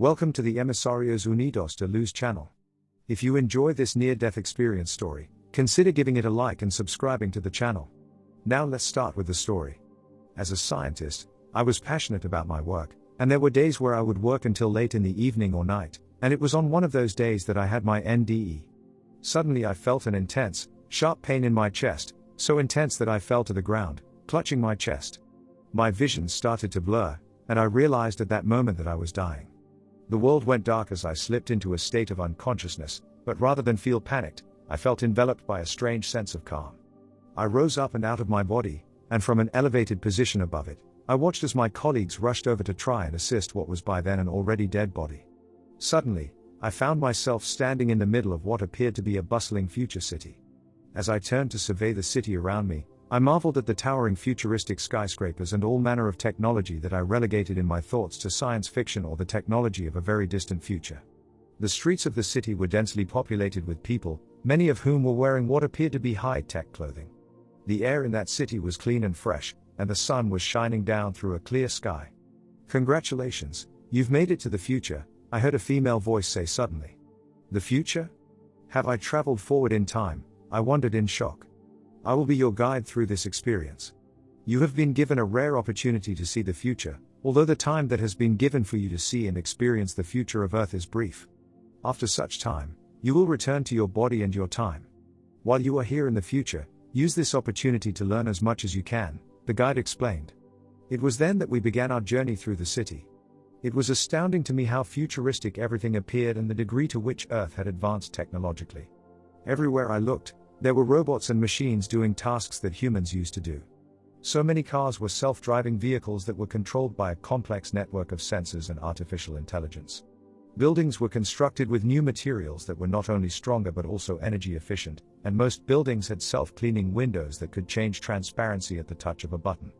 Welcome to the Emisarios Unidos de Luz channel. If you enjoy this near-death experience story, consider giving it a like and subscribing to the channel. Now let's start with the story. As a scientist, I was passionate about my work, and there were days where I would work until late in the evening or night, and it was on one of those days that I had my NDE. Suddenly I felt an intense, sharp pain in my chest, so intense that I fell to the ground, clutching my chest. My vision started to blur, and I realized at that moment that I was dying. The world went dark as I slipped into a state of unconsciousness, but rather than feel panicked, I felt enveloped by a strange sense of calm. I rose up and out of my body, and from an elevated position above it, I watched as my colleagues rushed over to try and assist what was by then an already dead body. Suddenly, I found myself standing in the middle of what appeared to be a bustling future city. As I turned to survey the city around me, I marveled at the towering futuristic skyscrapers and all manner of technology that I relegated in my thoughts to science fiction or the technology of a very distant future. The streets of the city were densely populated with people, many of whom were wearing what appeared to be high-tech clothing. The air in that city was clean and fresh, and the sun was shining down through a clear sky. "Congratulations, you've made it to the future," I heard a female voice say suddenly. "The future? Have I traveled forward in time?" I wondered in shock. "I will be your guide through this experience. You have been given a rare opportunity to see the future, although the time that has been given for you to see and experience the future of Earth is brief. After such time, you will return to your body and your time. While you are here in the future, use this opportunity to learn as much as you can," the guide explained. It was then that we began our journey through the city. It was astounding to me how futuristic everything appeared and the degree to which Earth had advanced technologically. Everywhere I looked, there were robots and machines doing tasks that humans used to do. So many cars were self-driving vehicles that were controlled by a complex network of sensors and artificial intelligence. Buildings were constructed with new materials that were not only stronger but also energy efficient, and most buildings had self-cleaning windows that could change transparency at the touch of a button.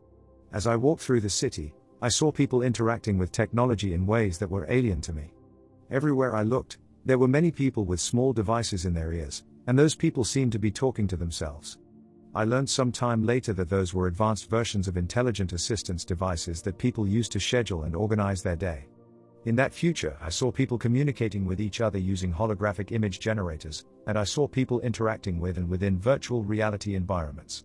As I walked through the city, I saw people interacting with technology in ways that were alien to me. Everywhere I looked, there were many people with small devices in their ears, and those people seemed to be talking to themselves. I learned some time later that those were advanced versions of intelligent assistance devices that people used to schedule and organize their day. In that future, I saw people communicating with each other using holographic image generators, and I saw people interacting with and within virtual reality environments.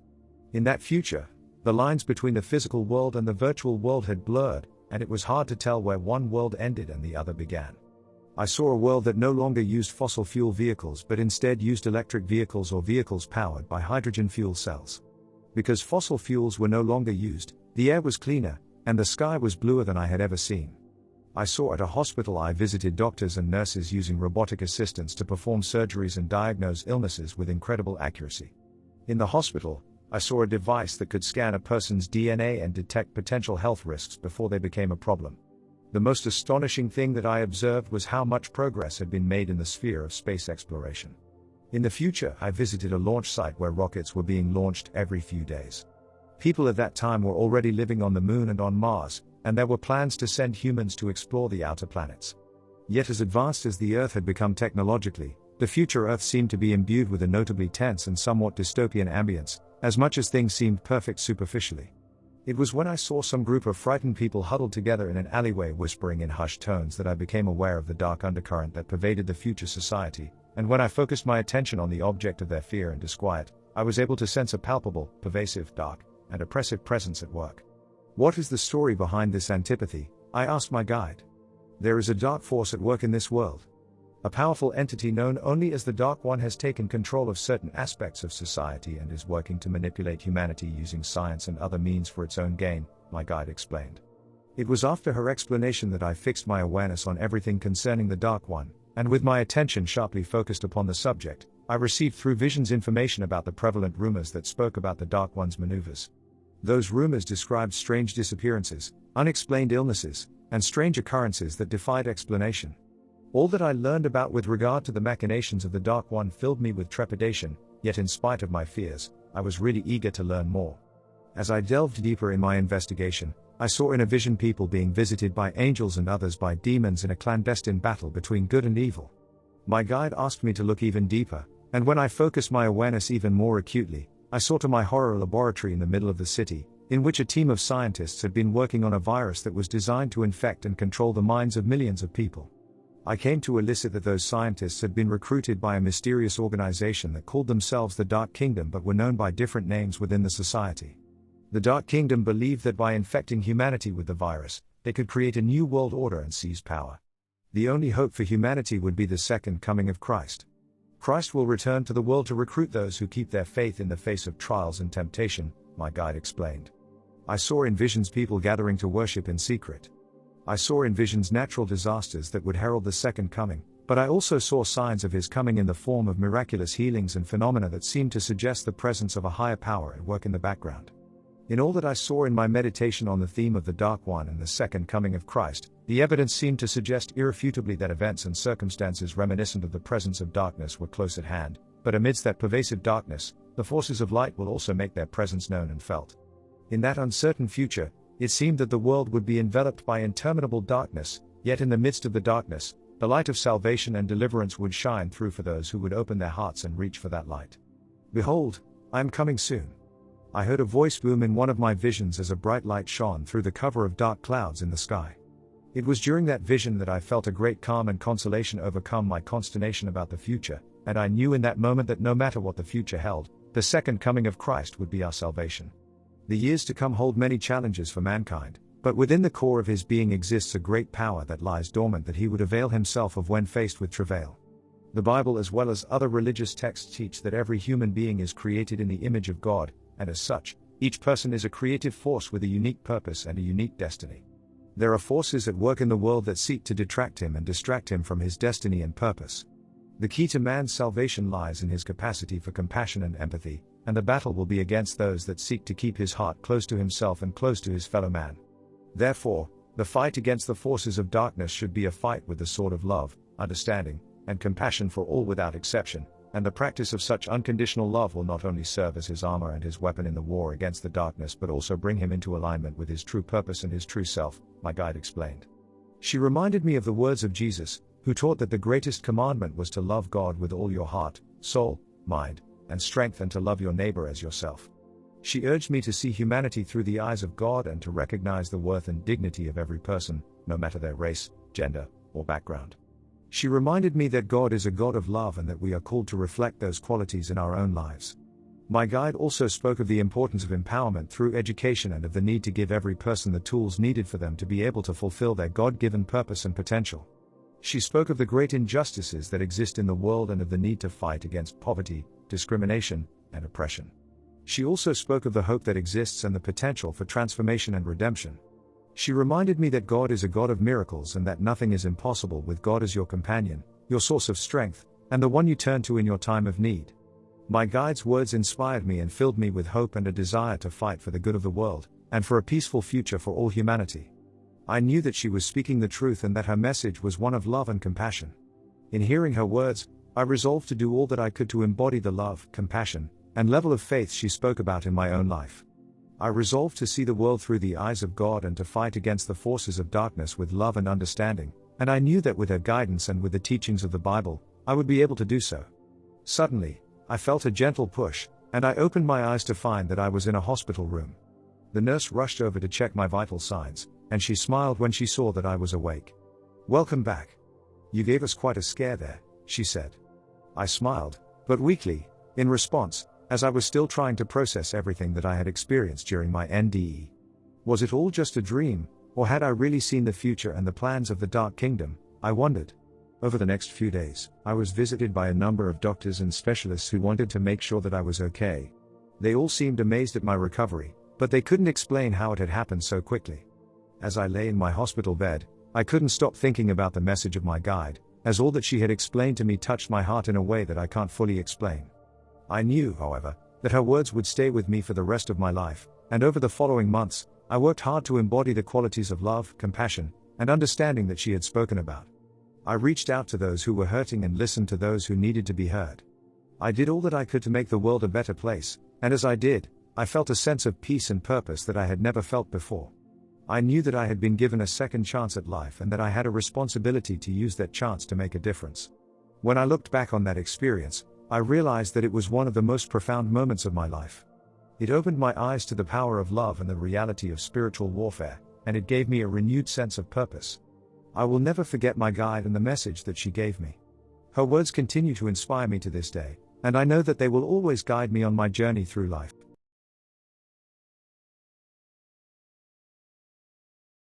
In that future, the lines between the physical world and the virtual world had blurred, and it was hard to tell where one world ended and the other began. I saw a world that no longer used fossil fuel vehicles but instead used electric vehicles or vehicles powered by hydrogen fuel cells. Because fossil fuels were no longer used, the air was cleaner, and the sky was bluer than I had ever seen. I saw at a hospital I visited doctors and nurses using robotic assistants to perform surgeries and diagnose illnesses with incredible accuracy. In the hospital, I saw a device that could scan a person's DNA and detect potential health risks before they became a problem. The most astonishing thing that I observed was how much progress had been made in the sphere of space exploration. In the future, I visited a launch site where rockets were being launched every few days. People at that time were already living on the Moon and on Mars, and there were plans to send humans to explore the outer planets. Yet as advanced as the Earth had become technologically, the future Earth seemed to be imbued with a notably tense and somewhat dystopian ambience, as much as things seemed perfect superficially. It was when I saw some group of frightened people huddled together in an alleyway whispering in hushed tones that I became aware of the dark undercurrent that pervaded the future society, and when I focused my attention on the object of their fear and disquiet, I was able to sense a palpable, pervasive, dark, and oppressive presence at work. "What is the story behind this antipathy?" I asked my guide. "There is a dark force at work in this world. A powerful entity known only as the Dark One has taken control of certain aspects of society and is working to manipulate humanity using science and other means for its own gain," my guide explained. It was after her explanation that I fixed my awareness on everything concerning the Dark One, and with my attention sharply focused upon the subject, I received through visions information about the prevalent rumors that spoke about the Dark One's maneuvers. Those rumors described strange disappearances, unexplained illnesses, and strange occurrences that defied explanation. All that I learned about with regard to the machinations of the Dark One filled me with trepidation, yet in spite of my fears, I was really eager to learn more. As I delved deeper in my investigation, I saw in a vision people being visited by angels and others by demons in a clandestine battle between good and evil. My guide asked me to look even deeper, and when I focused my awareness even more acutely, I saw to my horror a laboratory in the middle of the city, in which a team of scientists had been working on a virus that was designed to infect and control the minds of millions of people. I came to elicit that those scientists had been recruited by a mysterious organization that called themselves the Dark Kingdom but were known by different names within the society. The Dark Kingdom believed that by infecting humanity with the virus, they could create a new world order and seize power. The only hope for humanity would be the second coming of Christ. Christ will return to the world to recruit those who keep their faith in the face of trials and temptation, my guide explained. I saw in visions people gathering to worship in secret. I saw in visions natural disasters that would herald the second coming, but I also saw signs of his coming in the form of miraculous healings and phenomena that seemed to suggest the presence of a higher power at work in the background. In all that I saw in my meditation on the theme of the Dark One and the second coming of Christ, the evidence seemed to suggest irrefutably that events and circumstances reminiscent of the presence of darkness were close at hand, but amidst that pervasive darkness, the forces of light will also make their presence known and felt. In that uncertain future, it seemed that the world would be enveloped by interminable darkness, yet in the midst of the darkness, the light of salvation and deliverance would shine through for those who would open their hearts and reach for that light. Behold, I am coming soon. I heard a voice boom in one of my visions as a bright light shone through the cover of dark clouds in the sky. It was during that vision that I felt a great calm and consolation overcome my consternation about the future, and I knew in that moment that no matter what the future held, the second coming of Christ would be our salvation. The years to come hold many challenges for mankind, but within the core of his being exists a great power that lies dormant that he would avail himself of when faced with travail. The Bible as well as other religious texts teach that every human being is created in the image of God, and as such, each person is a creative force with a unique purpose and a unique destiny. There are forces at work in the world that seek to detract him and distract him from his destiny and purpose. The key to man's salvation lies in his capacity for compassion and empathy, and the battle will be against those that seek to keep his heart close to himself and close to his fellow man. Therefore, the fight against the forces of darkness should be a fight with the sword of love, understanding, and compassion for all without exception, and the practice of such unconditional love will not only serve as his armor and his weapon in the war against the darkness but also bring him into alignment with his true purpose and his true self, my guide explained. She reminded me of the words of Jesus, who taught that the greatest commandment was to love God with all your heart, soul, mind, and strength and to love your neighbor as yourself. She urged me to see humanity through the eyes of God and to recognize the worth and dignity of every person, no matter their race, gender, or background. She reminded me that God is a God of love and that we are called to reflect those qualities in our own lives. My guide also spoke of the importance of empowerment through education and of the need to give every person the tools needed for them to be able to fulfill their God-given purpose and potential. She spoke of the great injustices that exist in the world and of the need to fight against poverty, discrimination, and oppression. She also spoke of the hope that exists and the potential for transformation and redemption. She reminded me that God is a God of miracles and that nothing is impossible with God as your companion, your source of strength, and the one you turn to in your time of need. My guide's words inspired me and filled me with hope and a desire to fight for the good of the world, and for a peaceful future for all humanity. I knew that she was speaking the truth and that her message was one of love and compassion. In hearing her words, I resolved to do all that I could to embody the love, compassion, and level of faith she spoke about in my own life. I resolved to see the world through the eyes of God and to fight against the forces of darkness with love and understanding, and I knew that with her guidance and with the teachings of the Bible, I would be able to do so. Suddenly, I felt a gentle push, and I opened my eyes to find that I was in a hospital room. The nurse rushed over to check my vital signs, and she smiled when she saw that I was awake. "Welcome back. You gave us quite a scare there," she said. I smiled, but weakly, in response, as I was still trying to process everything that I had experienced during my NDE. Was it all just a dream, or had I really seen the future and the plans of the Dark Kingdom, I wondered. Over the next few days, I was visited by a number of doctors and specialists who wanted to make sure that I was okay. They all seemed amazed at my recovery, but they couldn't explain how it had happened so quickly. As I lay in my hospital bed, I couldn't stop thinking about the message of my guide, as all that she had explained to me touched my heart in a way that I can't fully explain. I knew, however, that her words would stay with me for the rest of my life, and over the following months, I worked hard to embody the qualities of love, compassion, and understanding that she had spoken about. I reached out to those who were hurting and listened to those who needed to be heard. I did all that I could to make the world a better place, and as I did, I felt a sense of peace and purpose that I had never felt before. I knew that I had been given a second chance at life and that I had a responsibility to use that chance to make a difference. When I looked back on that experience, I realized that it was one of the most profound moments of my life. It opened my eyes to the power of love and the reality of spiritual warfare, and it gave me a renewed sense of purpose. I will never forget my guide and the message that she gave me. Her words continue to inspire me to this day, and I know that they will always guide me on my journey through life.